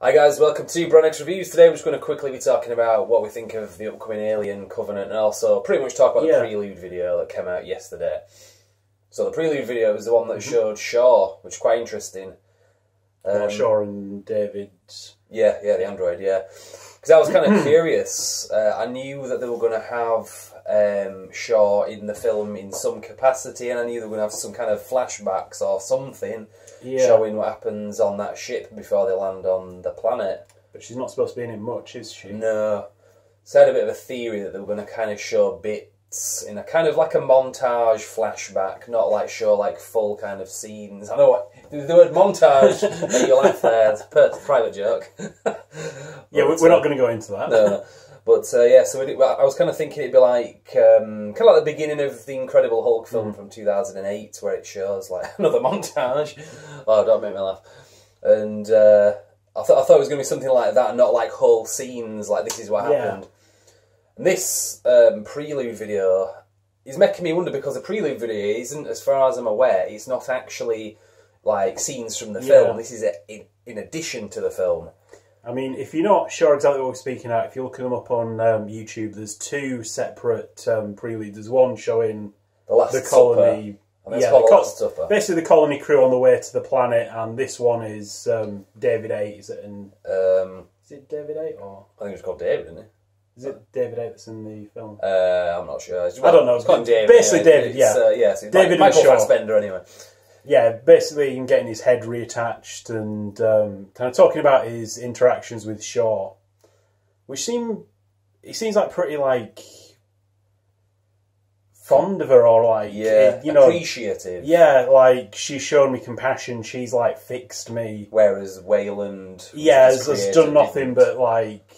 Hi guys, welcome to Bronex Reviews. Today we're just going to quickly be talking about what we think of the upcoming Alien Covenant and also pretty much talk about the prelude video that came out yesterday. So the prelude video was the one that showed Shaw, which is quite interesting. Shaw and David. Yeah, the android, yeah. Because I was kind of curious. I knew that they were going to have Shaw in the film in some capacity, and I knew they were going to have some kind of flashbacks or something showing what happens on that ship before they land on the planet. But she's not supposed to be in it much, is she? No. So I had a bit of a theory that they were going to kind of show bits in a kind of like a montage flashback, not like show like full kind of scenes. I know what the word montage, you laugh there, it's a private joke. Yeah, we're not going to go into that. No. But yeah, so I was kind of thinking it'd be like kind of like the beginning of the Incredible Hulk film from 2008, where it shows like another montage. Oh, don't make me laugh. And I thought it was going to be something like that, not like whole scenes like this is what happened. And this prelude video is making me wonder, because the prelude video isn't, as far as I'm aware, it's not actually like scenes from the film. This is in addition to the film. I mean, if you're not sure exactly what we're speaking about, if you look them up on YouTube, there's two separate preludes. There's one showing the colony. Supper. Basically the colony crew on the way to the planet, and this one is David 8. Is it? Is it David 8 or? I think it's called David, isn't it? Is it David 8 that's in the film? I'm not sure. I don't know. It's called David. Basically, David. So David Michael Shaw. Fassbender, anyway. Yeah, basically him getting his head reattached and kind of talking about his interactions with Shaw, which he seems like pretty like fond of her, or like appreciative. Yeah, like she's shown me compassion. She's like fixed me, whereas Wayland has done nothing but like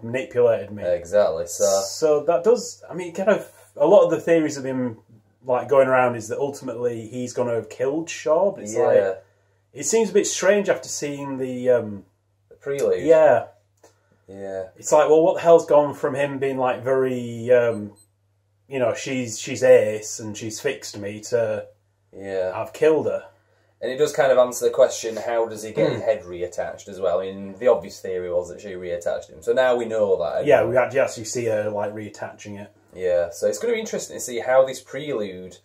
manipulated me. Exactly. So that does. I mean, kind of a lot of the theories of him like going around is that ultimately he's going to have killed Shaw, but it's like it seems a bit strange after seeing the prelude. Yeah. It's like, well, what the hell's gone from him being like very she's ace and she's fixed me to I've killed her. And it does kind of answer the question, how does he get his head reattached as well? I mean, the obvious theory was that she reattached him, so now we know that. Yeah, we actually see her like reattaching it. Yeah, so it's going to be interesting to see how this prelude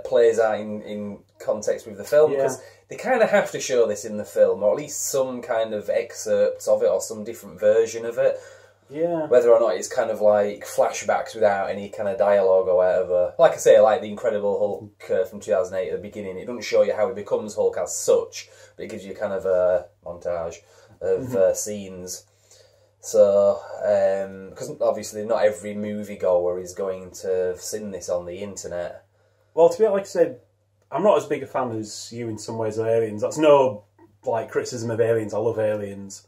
plays out in context with the film, because they kind of have to show this in the film, or at least some kind of excerpts of it, or some different version of it. Yeah. Whether or not it's kind of like flashbacks without any kind of dialogue or whatever. Like I say, like the Incredible Hulk from 2008 at the beginning, it doesn't show you how he becomes Hulk as such, but it gives you kind of a montage of scenes. So, because obviously not every moviegoer is going to have seen this on the internet. Well, to be honest, like I said, I'm not as big a fan as you in some ways of Aliens. That's no like criticism of Aliens. I love Aliens.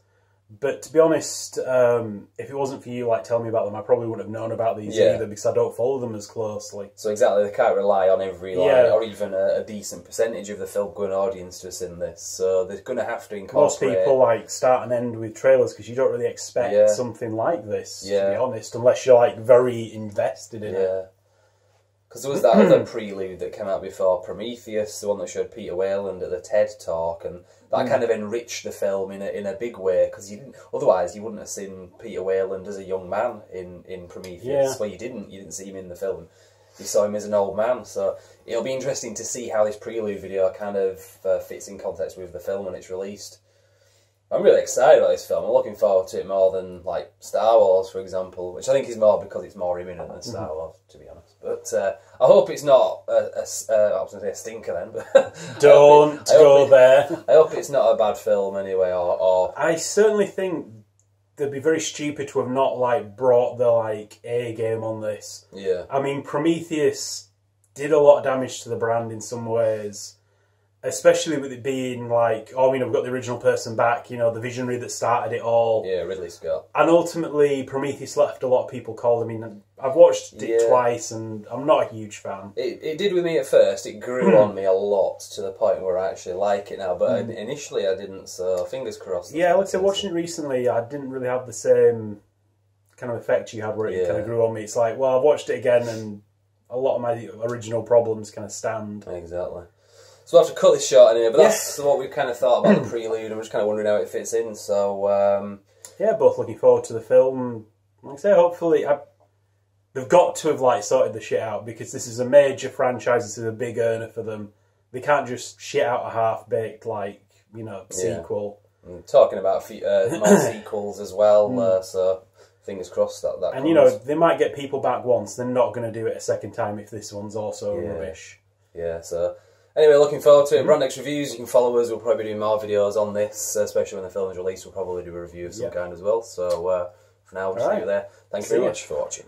But to be honest, if it wasn't for you like telling me about them, I probably wouldn't have known about these either, because I don't follow them as closely. So exactly, they can't rely on every or even a decent percentage of the film-going audience to have seen this. So they're going to have to incorporate. Most people like start and end with trailers because you don't really expect something like this, to be honest, unless you're like very invested in it. Because there was that other prelude that came out before Prometheus, the one that showed Peter Wayland at the TED Talk, and that kind of enriched the film in a big way, because otherwise you wouldn't have seen Peter Wayland as a young man in Prometheus. Well, you didn't see him in the film. You saw him as an old man. So it'll be interesting to see how this prelude video kind of fits in context with the film when it's released. I'm really excited about this film. I'm looking forward to it more than like Star Wars, for example, which I think is more because it's more imminent than Star Wars, to be honest. But I hope it's not I was going to say a stinker then, but don't go there. I hope it's not a bad film anyway. Or I certainly think they'd be very stupid to have not like brought the like A game on this. Yeah, I mean, Prometheus did a lot of damage to the brand in some ways. Especially with it being like, we've got the original person back, the visionary that started it all. Yeah, Ridley Scott. And ultimately, Prometheus left a lot of people cold. I mean, I've watched it twice and I'm not a huge fan. It did with me at first. It grew on me a lot to the point where I actually like it now. But initially I didn't, so fingers crossed. Yeah, like I said, watching it recently, I didn't really have the same kind of effect you had where it kind of grew on me. It's like, well, I've watched it again and a lot of my original problems kind of stand. Exactly. So we'll have to cut this short anyway, but that's what we've kind of thought about the prelude, and we're just kind of wondering how it fits in, so... yeah, both looking forward to the film. Like I say, hopefully... They've got to have like sorted the shit out, because this is a major franchise, this is a big earner for them. They can't just shit out a half-baked, like, you know, sequel. And talking about more sequels as well, so fingers crossed that and, comes. you know, they might get people back once, they're not going to do it a second time if this one's also rubbish. Yeah, so... Anyway, looking forward to it. Brand X Reviews, you can follow us. We'll probably be doing more videos on this, especially when the film is released. We'll probably do a review of some kind as well. So, for now, we'll see you there. Thank you very much for watching.